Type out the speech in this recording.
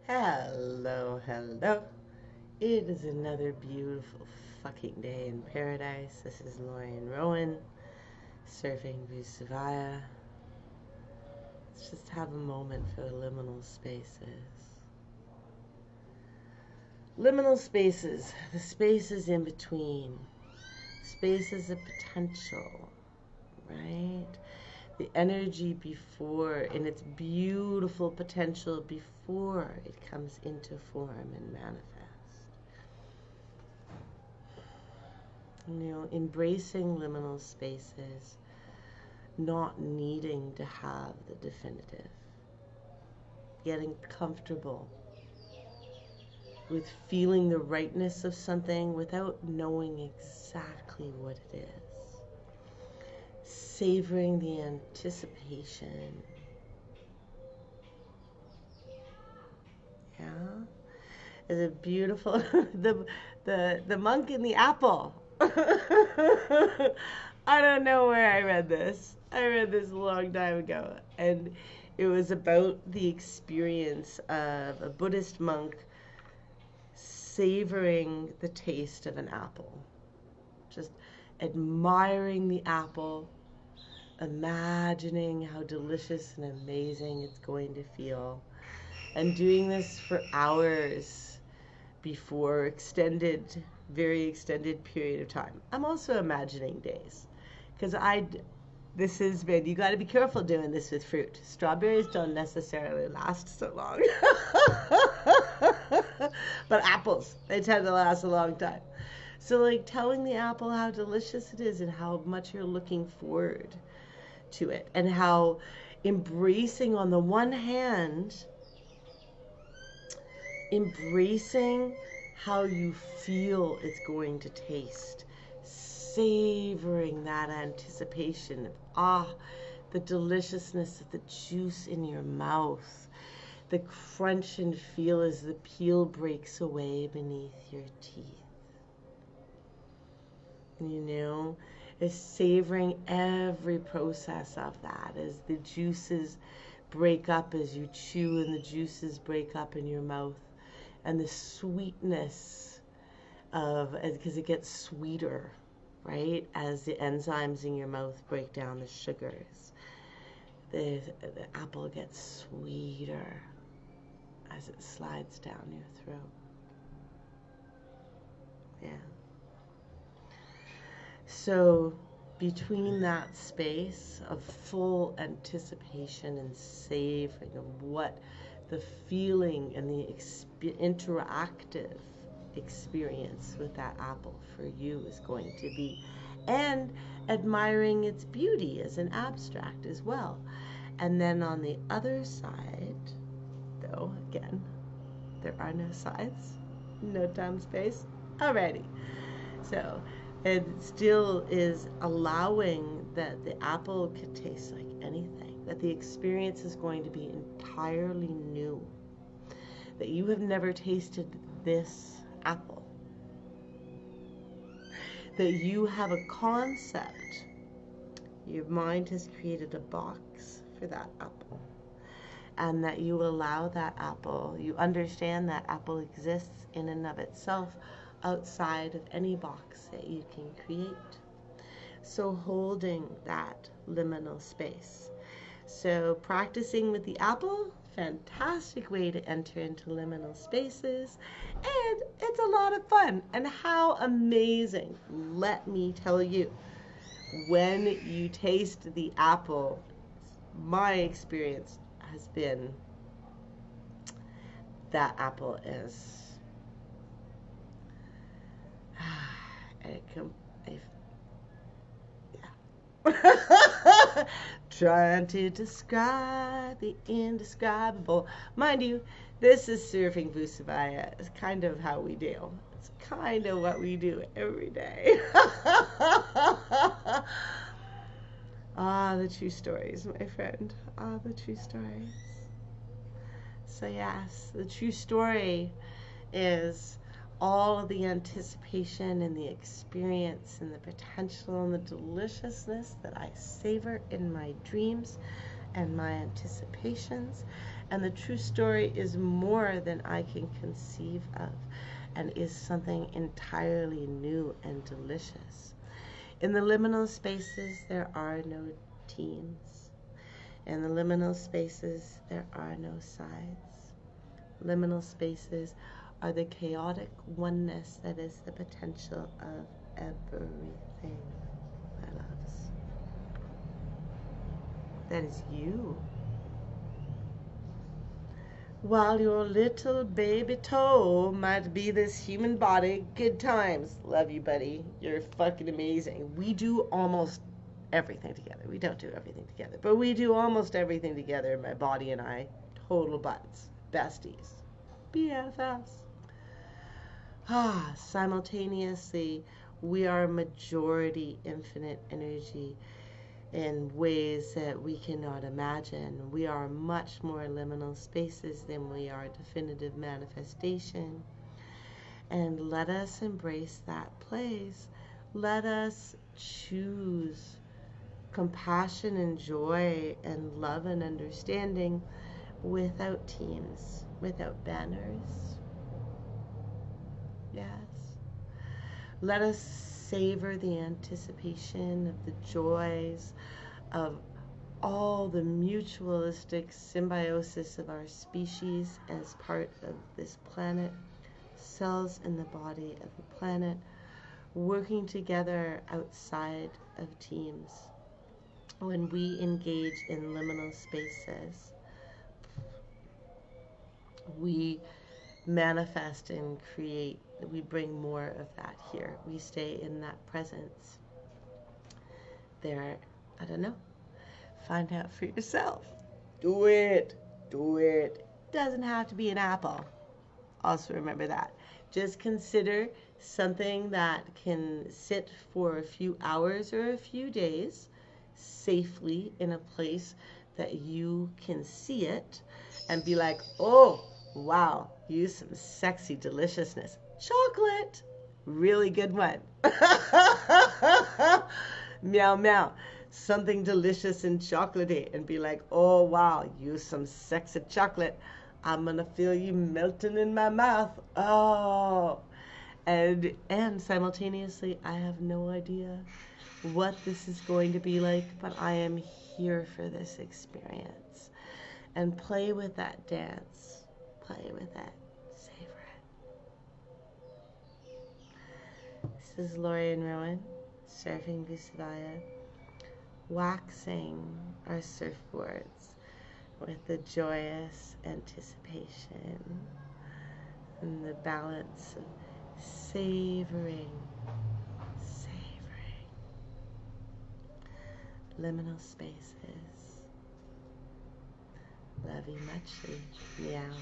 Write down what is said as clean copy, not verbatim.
Hello, hello. It is another beautiful fucking day in paradise. This is Lorian Rowan, surfing Vuzuvaya. Let's just have a moment for the liminal spaces. Liminal spaces, the spaces in between, spaces of potential, right? The energy before, in its beautiful potential before it comes into form and manifest. Embracing liminal spaces, not needing to have the definitive, getting comfortable with feeling the rightness of something without knowing exactly what it is. Savoring the anticipation. Yeah. Is it beautiful? the monk in the apple. I don't know where I read this. I read this a long time ago, and it was about the experience of a Buddhist monk savoring the taste of an apple, just admiring the apple, imagining how delicious and amazing it's going to feel, and doing this for hours before very extended period of time. I'm also imagining days, because this has been, you got to be careful doing this with fruit. Strawberries don't necessarily last so long. But apples, they tend to last a long time. So like telling the apple how delicious it is and how much you're looking forward to it, and how embracing on the one hand, embracing how you feel it's going to taste, savoring that anticipation, the deliciousness of the juice in your mouth, the crunch and feel as the peel breaks away beneath your teeth. Is savoring every process of that as the juices break up as you chew and the juices break up in your mouth, and the sweetness because it gets sweeter, right, as the enzymes in your mouth break down the sugars. The apple gets sweeter as it slides down your throat. Yeah. So between that space of full anticipation and savoring of what the feeling and the interactive experience with that apple for you is going to be, and admiring its beauty as an abstract as well. And then on the other side, though, again, there are no sides, no time, space, already. So it still is allowing that the apple could taste like anything, that the experience is going to be entirely new, that you have never tasted this apple, that you have a concept, your mind has created a box for that apple, and that you allow that apple, you understand that apple exists in and of itself outside of any box that you can create. So holding that liminal space. So practicing with the apple, fantastic way to enter into liminal spaces, and it's a lot of fun. And how amazing, let me tell you, when you taste the apple, my experience has been that apple is trying to describe the indescribable. Mind you, this is surfing Vuzuvaya. It's kind of how we do. It's kind of what we do every day. The true stories, my friend. The true stories. So yes, the true story is all of the anticipation and the experience and the potential and the deliciousness that I savor in my dreams and my anticipations, And the true story is more than I can conceive of, and is something entirely new and delicious. In the liminal spaces, there are no teams. In the liminal spaces, there are no sides. Liminal spaces are the chaotic oneness that is the potential of everything, my loves. That is you. While your little baby toe might be this human body, good times. Love you, buddy. You're fucking amazing. We do almost everything together. We don't do everything together, but we do almost everything together, my body and I. Total buds. Besties. BFFs. Simultaneously, we are majority infinite energy in ways that we cannot imagine. We are much more liminal spaces than we are definitive manifestation. And let us embrace that place. Let us choose compassion and joy and love and understanding without teams, without banners. Yes. Let us savor the anticipation of the joys of all the mutualistic symbiosis of our species as part of this planet, cells in the body of the planet, working together outside of teams. When we engage in liminal spaces, we manifest and create. We bring more of that here. We stay in that presence. There, I don't know. Find out for yourself. Do it. Do it. Doesn't have to be an apple. Also remember that. Just consider something that can sit for a few hours or a few days safely in a place that you can see it and be like, oh, wow, use some sexy deliciousness. Chocolate. Really good one. Meow, meow. Something delicious and chocolatey, and be like, oh, wow, use some sexy chocolate. I'm going to feel you melting in my mouth. Oh. And simultaneously, I have no idea what this is going to be like, but I am here for this experience. And play with that dance. Play with it. Savor it. This is Lori and Rowan, surfing Vuzuvaya, waxing our surfboards with the joyous anticipation and the balance of savoring liminal spaces. Love you muchly. Meow.